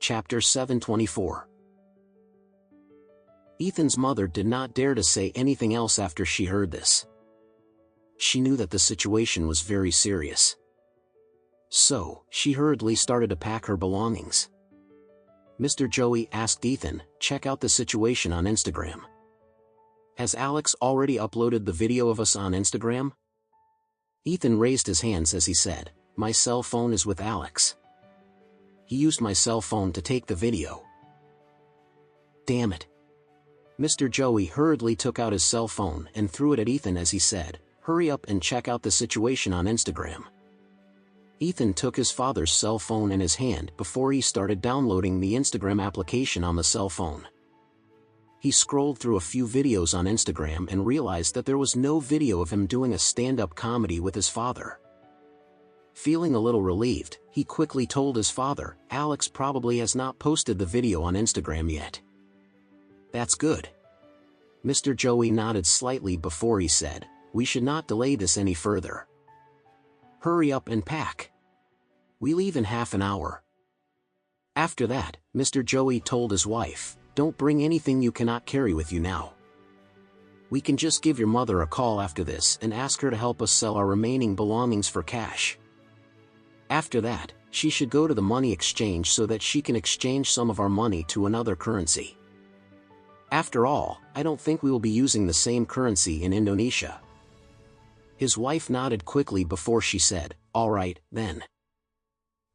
Chapter 724. Ethan's mother did not dare to say anything else after she heard this. She knew that the situation was very serious. So, she hurriedly started to pack her belongings. Mr. Joey asked Ethan, "Check out the situation on Instagram. Has Alex already uploaded the video of us on Instagram?" Ethan raised his hands as he said, "My cell phone is with Alex. He used my cell phone to take the video." Damn it. Mr. Joey hurriedly took out his cell phone and threw it at Ethan as he said, "Hurry up and check out the situation on Instagram." Ethan took his father's cell phone in his hand before he started downloading the Instagram application on the cell phone. He scrolled through a few videos on Instagram and realized that there was no video of him doing a stand-up comedy with his father. Feeling a little relieved, he quickly told his father, "Alex probably has not posted the video on Instagram yet." "That's good." Mr. Joey nodded slightly before he said, "We should not delay this any further. Hurry up and pack. We leave in half an hour." After that, Mr. Joey told his wife, "Don't bring anything you cannot carry with you now. We can just give your mother a call after this and ask her to help us sell our remaining belongings for cash. After that, she should go to the money exchange so that she can exchange some of our money to another currency. After all, I don't think we will be using the same currency in Indonesia." His wife nodded quickly before she said, "All right, then.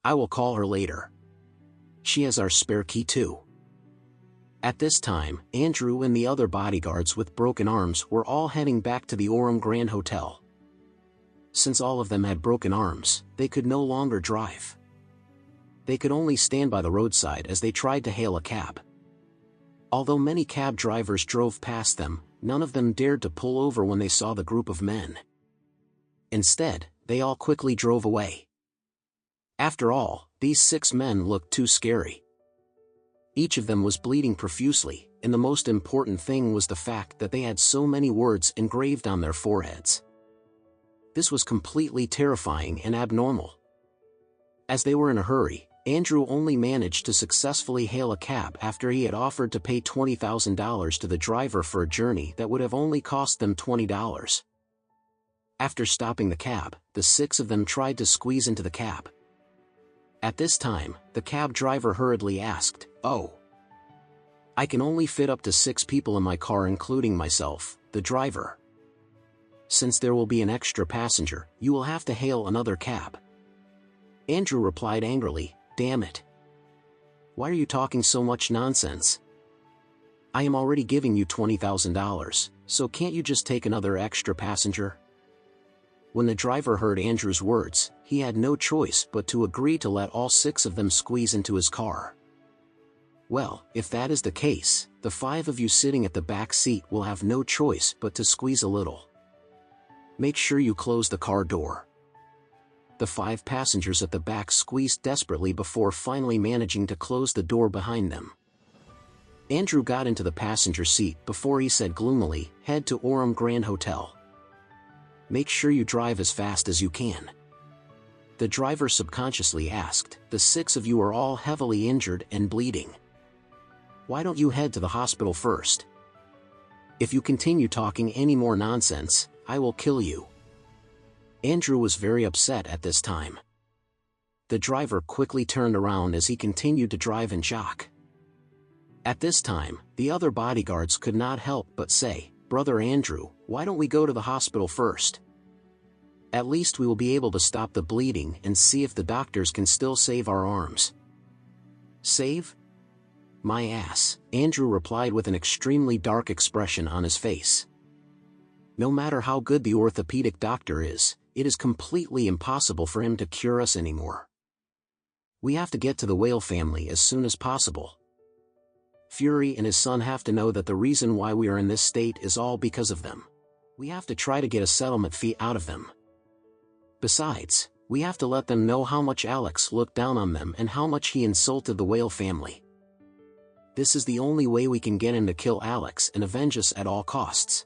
I will call her later. She has our spare key too." At this time, Andrew and the other bodyguards with broken arms were all heading back to the Orem Grand Hotel. Since all of them had broken arms, they could no longer drive. They could only stand by the roadside as they tried to hail a cab. Although many cab drivers drove past them, none of them dared to pull over when they saw the group of men. Instead, they all quickly drove away. After all, these 6 men looked too scary. Each of them was bleeding profusely, and the most important thing was the fact that they had so many words engraved on their foreheads. This was completely terrifying and abnormal. As they were in a hurry, Andrew only managed to successfully hail a cab after he had offered to pay $20,000 to the driver for a journey that would have only cost them $20. After stopping the cab, the 6 of them tried to squeeze into the cab. At this time, the cab driver hurriedly asked, "Oh, I can only fit up to 6 people in my car including myself, the driver. Since there will be an extra passenger, you will have to hail another cab." Andrew replied angrily, "Damn it. Why are you talking so much nonsense? I am already giving you $20,000, so can't you just take another extra passenger?" When the driver heard Andrew's words, he had no choice but to agree to let all 6 of them squeeze into his car. "Well, if that is the case, the 5 of you sitting at the back seat will have no choice but to squeeze a little. Make sure you close the car door." The 5 passengers at the back squeezed desperately before finally managing to close the door behind them. Andrew got into the passenger seat before he said gloomily, "Head to Orem Grand Hotel. Make sure you drive as fast as you can." The driver subconsciously asked, "The 6 of you are all heavily injured and bleeding. Why don't you head to the hospital first? If you continue talking any more nonsense, I will kill you." Andrew was very upset at this time. The driver quickly turned around as he continued to drive in shock. At this time, the other bodyguards could not help but say, "Brother Andrew, why don't we go to the hospital first? At least we will be able to stop the bleeding and see if the doctors can still save our arms." "Save? My ass," Andrew replied with an extremely dark expression on his face. "No matter how good the orthopedic doctor is, it is completely impossible for him to cure us anymore. We have to get to the Whale family as soon as possible. Fury and his son have to know that the reason why we are in this state is all because of them. We have to try to get a settlement fee out of them. Besides, we have to let them know how much Alex looked down on them and how much he insulted the Whale family. This is the only way we can get him to kill Alex and avenge us at all costs."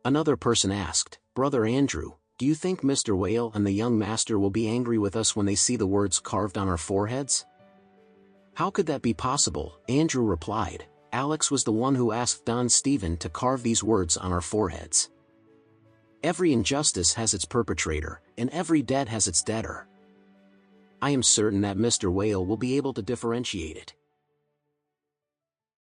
Another person asked, "Brother Andrew, do you think Mr. Whale and the young master will be angry with us when they see the words carved on our foreheads?" How could that be possible? Andrew replied. Alex was the one who asked Don Stephen to carve these words on our foreheads. Every injustice has its perpetrator, and every debt has its debtor. I am certain that Mr. Whale will be able to differentiate it.